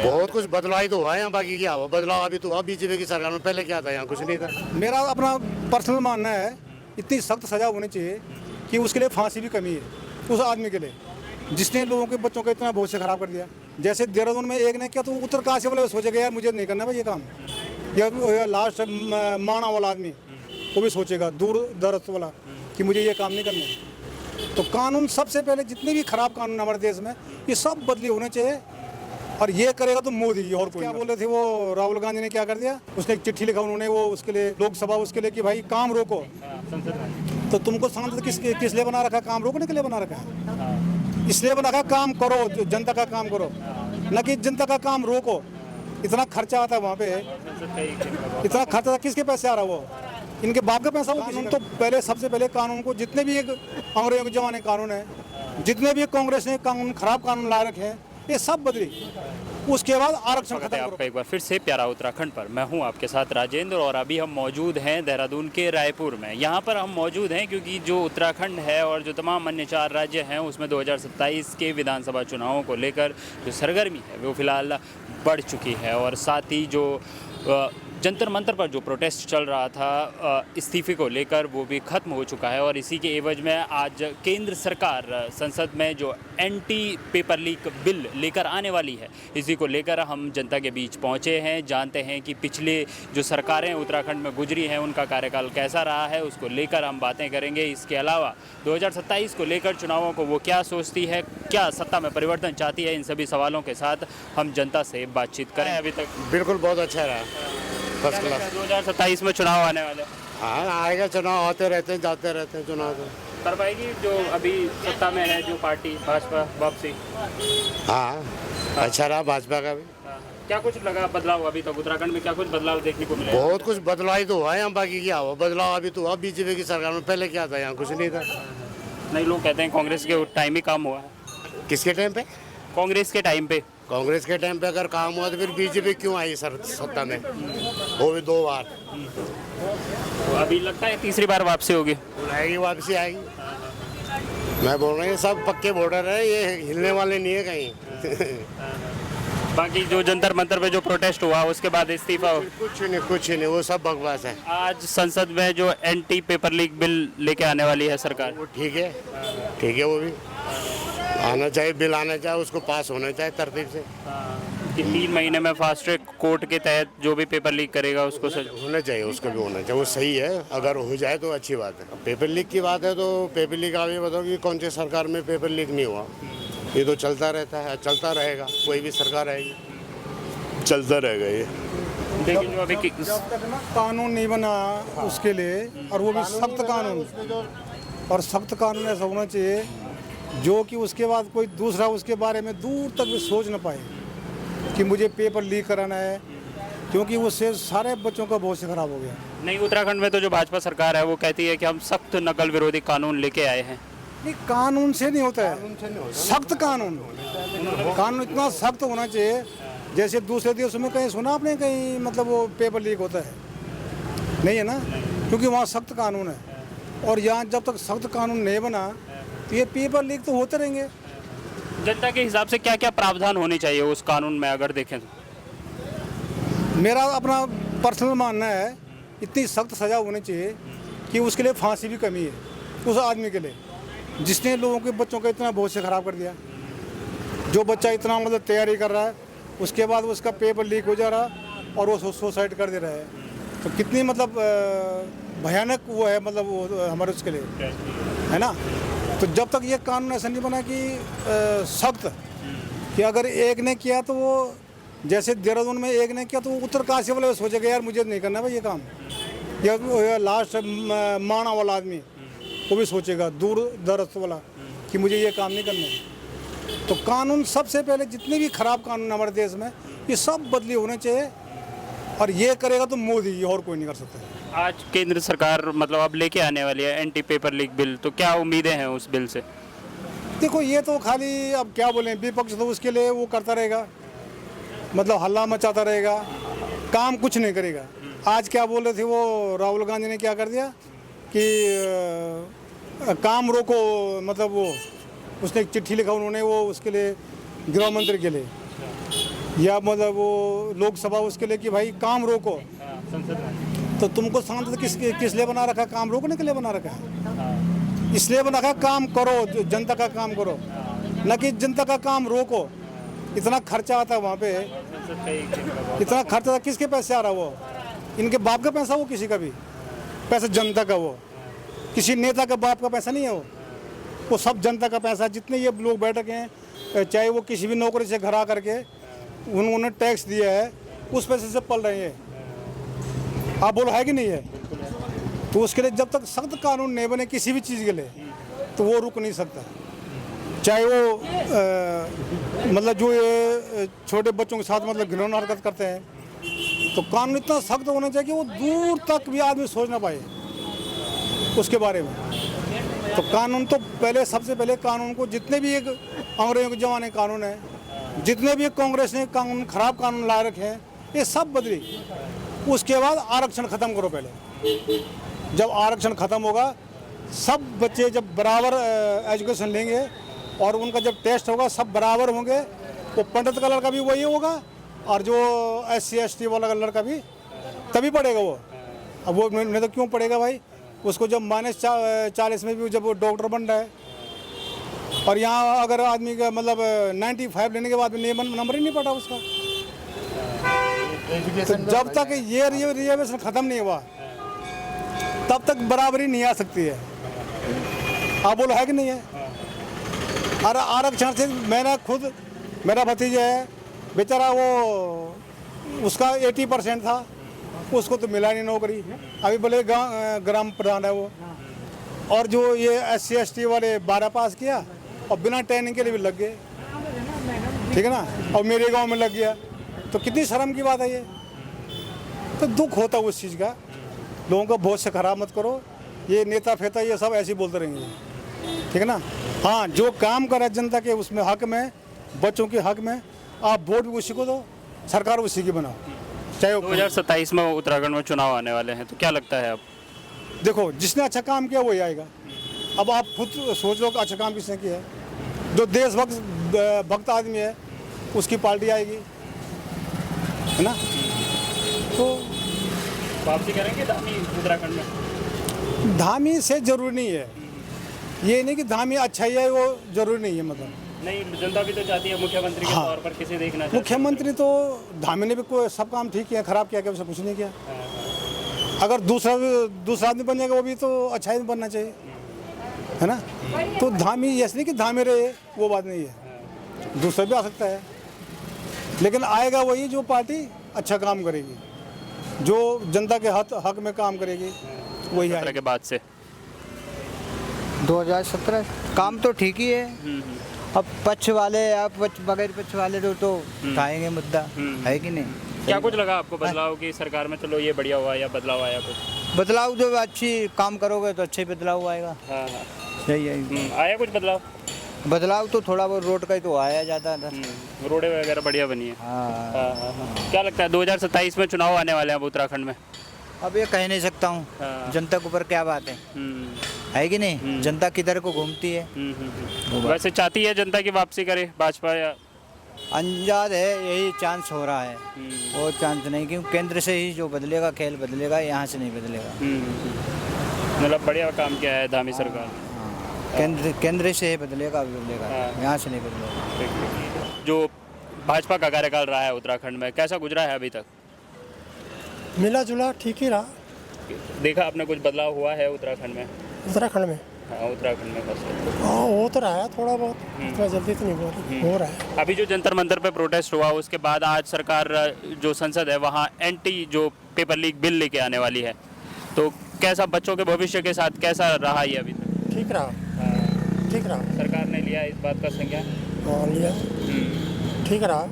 बहुत कुछ बदलाव तो हुआ है यहाँ, बाकी क्या हुआ बदलाव अभी तो हुआ बीजेपी की सरकार में, पहले क्या था यहाँ कुछ नहीं था। मेरा अपना पर्सनल मानना है, इतनी सख्त सज़ा होनी चाहिए कि उसके लिए फांसी भी कमी है उस आदमी के लिए जिसने लोगों के बच्चों का इतना भविष्य खराब कर दिया। जैसे देहरादून में एक ने किया तो उत्तरकाशी वाले सोचेगा यार मुझे नहीं करना भाई ये काम, या लास्ट माना वाला आदमी वो भी सोचेगा दूर दराज वाला कि मुझे ये काम नहीं करना। तो कानून सबसे पहले जितने भी खराब कानून हमारे देश में ये सब बदली होने चाहिए, और ये करेगा तो मोदी और कोई। क्या बोल रहे थे वो राहुल गांधी ने क्या कर दिया, उसने एक चिट्ठी लिखा उन्होंने वो उसके लिए लोकसभा उसके लिए कि भाई काम रोको। तो तुमको सांसद किस लिए बना रखा, काम रोकने के लिए बना रखा है, इसलिए बना रखा काम करो, जनता का काम करो, न कि जनता का काम रोको। इतना खर्चा आता है वहाँ पे, इतना खर्चा किसके पैसे आ रहा है, वो इनके बाप का पैसा। कानून तो पहले सबसे पहले कानून को जितने भी एक अंग्रेजों के जमाने कानून है, जितने भी कांग्रेस ने कानून खराब कानून ला रखे हैं ये सब बदली, उसके बाद आरक्षण खत्म करो। आपका एक बार फिर से प्यारा उत्तराखंड पर मैं हूं आपके साथ राजेंद्र, और अभी हम मौजूद हैं देहरादून के रायपुर में। यहां पर हम मौजूद हैं क्योंकि जो उत्तराखंड है और जो तमाम अन्य 4 राज्य हैं उसमें 2027 के विधानसभा चुनावों को लेकर जो सरगर्मी है वो फिलहाल बढ़ चुकी है, और साथ ही जो जंतर मंतर पर जो प्रोटेस्ट चल रहा था इस्तीफे को लेकर वो भी ख़त्म हो चुका है। और इसी के एवज में आज केंद्र सरकार संसद में जो एंटी पेपर लीक बिल लेकर आने वाली है, इसी को लेकर हम जनता के बीच पहुंचे हैं, जानते हैं कि पिछले जो सरकारें उत्तराखंड में गुजरी हैं उनका कार्यकाल कैसा रहा है, उसको लेकर हम बातें करेंगे। इसके अलावा 2027 को लेकर चुनावों को वो क्या सोचती है, क्या सत्ता में परिवर्तन चाहती है, इन सभी सवालों के साथ हम जनता से बातचीत करें। अभी तक बिल्कुल बहुत अच्छा रहा, फर्स्ट क्लास। 2027 में चुनाव आने वाले, हाँ आएगा, चुनाव आते रहते हैं जाते रहते हैं, चुनाव तो कर पाएगी जो अभी सत्ता में है जो पार्टी भाजपा वापसी? हाँ अच्छा रहा भाजपा का भी। क्या कुछ लगा बदलाव अभी तक उत्तराखंड में, क्या कुछ बदलाव देखने को मिला? बहुत कुछ बदलाव तो हुआ है यहाँ, बाकी क्या हुआ बदलाव अभी तो हुआ बीजेपी की सरकार में, पहले क्या था यहाँ कुछ नहीं था। नहीं, लोग कहते हैं कांग्रेस के टाइम ही काम हुआ है। किसके टाइम पे? कांग्रेस के टाइम पे। कांग्रेस के टाइम पे अगर काम हुआ तो फिर बीजेपी क्यों आई सत्ता में, वो भी 2 बार। तो अभी लगता है तीसरी बार वापसी होगी? आएगी, वापसी आएगी। मैं बोल रहा हूँ ये सब पक्के वोटर है, ये हिलने वाले नहीं है कहीं। बाकी जो जंतर मंतर पे जो प्रोटेस्ट हुआ उसके बाद इस्तीफा? कुछ नहीं, वो सब बकवास है। आज संसद में जो एंटी पेपर लीक बिल लेके आने वाली है सरकार, वो ठीक है, वो भी आना चाहिए, बिल आना चाहिए, उसको पास होना चाहिए तरतीब से कि 3 महीने में फास्ट ट्रैक कोर्ट के तहत जो भी पेपर लीक करेगा उसको होना चाहिए, उसको भी होना चाहिए, वो सही है। अगर हो जाए तो अच्छी बात है। पेपर लीक की बात है तो पेपर लीक आप ये बताओ कि कौन सी सरकार में पेपर लीक नहीं हुआ? ये तो चलता रहता है, चलता रहेगा, कोई भी सरकार आएगी चलता रहेगा ये। लेकिन जो अभी जब तक ना कानून नहीं बना उसके लिए, और वो भी सख्त कानून, और सख्त कानून ऐसा होना चाहिए जो कि उसके बाद कोई दूसरा उसके बारे में दूर तक भी सोच न पाए कि मुझे पेपर लीक कराना है, क्योंकि उससे सारे बच्चों का भविष्य खराब हो गया। नहीं, उत्तराखंड में तो जो भाजपा सरकार है वो कहती है कि हम सख्त नकल विरोधी कानून लेके आए हैं। नहीं, कानून से नहीं होता है, सख्त कानून इतना सख्त होना चाहिए जैसे दूसरे देशों में कहीं सुना आपने कहीं मतलब वो पेपर लीक होता है? नहीं है ना, क्योंकि वहाँ सख्त कानून है। और यहाँ जब तक सख्त कानून नहीं बना तो ये पेपर लीक तो होते रहेंगे। जनता के हिसाब से क्या क्या प्रावधान होने चाहिए उस कानून में अगर देखें तो? मेरा अपना पर्सनल मानना है, इतनी सख्त सज़ा होनी चाहिए कि उसके लिए फांसी भी कमी है उस आदमी के लिए जिसने लोगों के बच्चों का इतना भविष्य खराब कर दिया। जो बच्चा इतना मतलब तैयारी कर रहा है, उसके बाद उसका पेपर लीक हो जा रहा और वो सुसाइड कर दे रहा है, तो कितनी मतलब भयानक वो है, मतलब वो हमारे उसके लिए है ना। तो जब तक ये कानून ऐसा नहीं बना कि सख्त कि अगर एक ने किया तो वो, जैसे देहरादून में एक ने किया तो उत्तरकाशी वाले सोचेगा यार मुझे नहीं करना भाई ये काम, या लास्ट माना वाला आदमी वो भी सोचेगा दूर दराज वाला कि मुझे ये काम नहीं करना। तो कानून सबसे पहले जितने भी खराब कानून हमारे देश में ये सब बदली होने चाहिए, और ये करेगा तो मोदी और कोई नहीं कर सकता। आज केंद्र सरकार मतलब अब लेके आने वाली है एंटी पेपर लीक बिल, तो क्या उम्मीदें हैं उस बिल से? देखो ये तो खाली अब क्या बोलें, विपक्ष तो उसके लिए वो करता रहेगा, मतलब हल्ला मचाता रहेगा, काम कुछ नहीं करेगा। आज क्या बोल रहे थे वो राहुल गांधी ने क्या कर दिया कि काम रोको, मतलब वो उसने एक चिट्ठी लिखा उन्होंने वो उसके लिए गृह मंत्री के लिए, या मतलब वो लोकसभा उसके लिए कि भाई काम रोको, संसद में। तो तुमको सांसद किस लिए बना रखा है? काम रोकने के लिए बना रखा है, इसलिए बना रखा है काम करो, जनता का काम करो, न कि जनता का काम रोको। इतना खर्चा आता है वहाँ पे, इतना खर्चा किसके पैसे आ रहा है? वो इनके बाप का पैसा, वो किसी का भी पैसा जनता का, वो किसी नेता का बाप का पैसा नहीं है, वो सब जनता का पैसा। जितने ये लोग बैठे हैं, चाहे वो किसी भी नौकरी से घर आ करके उन्होंने टैक्स दिया है, उस पैसे से पल रहे हैं। आप बोलो है कि नहीं है? तो उसके लिए जब तक सख्त कानून नहीं बने किसी भी चीज़ के लिए, तो वो रुक नहीं सकता। चाहे वो मतलब जो ये छोटे बच्चों के साथ मतलब घिनौना हरकत करते हैं, तो कानून इतना सख्त होना चाहिए कि वो दूर तक भी आदमी सोच ना पाए उसके बारे में। तो कानून तो पहले, सबसे पहले कानून को, जितने भी एक अंग्रेजों के ज़माने कानून है, जितने भी कांग्रेस ने कानून, खराब कानून ला रखे हैं, ये सब बदली। उसके बाद आरक्षण ख़त्म करो। पहले जब आरक्षण ख़त्म होगा, सब बच्चे जब बराबर एजुकेशन लेंगे और उनका जब टेस्ट होगा सब बराबर होंगे, वो पंडित का लड़का भी वही होगा और जो SC ST वाला लड़का भी तभी पढ़ेगा वो। अब वो नहीं तो क्यों पढ़ेगा भाई? उसको जब -40 में भी जब वो डॉक्टर बन रहा है, और यहाँ अगर आदमी का मतलब 95 लेने के बाद भी नंबर ही नहीं पड़ा उसका। तो जब तक ये रिजर्वेशन ख़त्म नहीं हुआ, तब तक बराबरी नहीं आ सकती है। आप बोलो है कि नहीं है? और आरक्षण से मैंने खुद, मेरा भतीजा है बेचारा, वो उसका 80% था, उसको तो मिला नहीं नौकरी। अभी बोले ग्राम प्रधान है वो। और जो ये SC ST वाले 12 पास किया और बिना ट्रेनिंग के लिए भी लग गए, ठीक है ना, और मेरे गांव में लग गया। तो कितनी शर्म की बात है ये। तो दुख होता है उस चीज़ का। लोगों को बहुत से खराब मत करो। ये नेता फेता ये सब ऐसे ही बोलते रहेंगे, ठीक है ना। हाँ, जो काम करे जनता के उसमें हक में, बच्चों के हक में, आप वोट भी उसी को दो, सरकार उसी की बनाओ। चाहे 2027 में उत्तराखंड में चुनाव आने वाले हैं, तो क्या लगता है अब? देखो, जिसने अच्छा काम किया वही आएगा। अब आप खुद सोच लो कि अच्छा काम किसने किया है। जो देशभक्त आदमी है उसकी पार्टी आएगी, है ना। तो वापसी करेंगे धामी उत्तराखंड में? धामी से जरूरी नहीं है, ये नहीं कि धामी अच्छा ही है, वो जरूरी नहीं है। मतलब नहीं, जनता भी तो चाहती है मुख्यमंत्री के तौर पर किसे देखना चाहती है। मुख्यमंत्री तो धामी ने भी कोई सब काम ठीक किया, खराब किया क्या? उसे कुछ नहीं किया। अगर दूसरा आदमी बन जाएगा वो भी तो अच्छा ही बनना चाहिए, है ना। तो धामी ऐसे नहीं कि धामी रहे, वो बात नहीं है, दूसरा भी आ सकता है। लेकिन आएगा वही जो पार्टी अच्छा काम करेगी, जो जनता के हक में काम करेगी, वही आएगा। के बाद से 2017 काम तो ठीक ही है। अब पक्ष वाले, आप बगैर पक्ष वाले तो उठाएंगे मुद्दा, है कि नहीं। क्या कुछ लगा आपको बदलाव की सरकार में? चलो ये बढ़िया हुआ या बदलाव आया कुछ? बदलाव जो अच्छी काम करोगे तो अच्छे बदलाव आएगा। हाँ हाँ, सही है। आया कुछ बदलाव? बदलाव तो थोड़ा बहुत रोड का ही तो आया जाता है। रोडें वगैरह बढ़िया बनी है। हाँ, हाँ हाँ हाँ। क्या लगता है 2027 में चुनाव आने वाले हैं अब उत्तराखंड में? अब ये कह नहीं सकता हूँ, हाँ। जनता के ऊपर क्या बात है कि नहीं। जनता किधर को घूमती है। वैसे चाहती है जनता की वापसी करे भाजपा या? अंजाद है, यही चांस हो रहा है, और चांस नहीं, क्योंकि केंद्र से ही जो बदलेगा, खेल बदलेगा, यहाँ से नहीं बदलेगा। मतलब बढ़िया काम किया है धामी सरकार। केंद्र से ही बदलेगा, हाँ। यहाँ से नहीं बदलेगा। जो भाजपा का कार्यकाल रहा है उत्तराखंड में, कैसा गुजरा है अभी तक? मिला जुला ठीक ही रहा। देखा आपने कुछ बदलाव हुआ है उत्तराखंड में? उत्तराखंड में हाँ, उत्तराखंड में बस। हाँ, हो तो रहा है थोड़ा बहुत, इतना जल्दी तो नहीं हो रहा है। अभी जो जंतर मंतर पे प्रोटेस्ट हुआ, उसके बाद आज सरकार जो संसद है वहाँ एंटी जो पेपर लीक बिल लेके आने वाली है, तो कैसा बच्चों के भविष्य के साथ कैसा रहा ये अभी तक? ठीक रहा, ठीक रहा। सरकार ने लिया इस बात का संज्ञान? हाँ, लिया, ठीक रहा।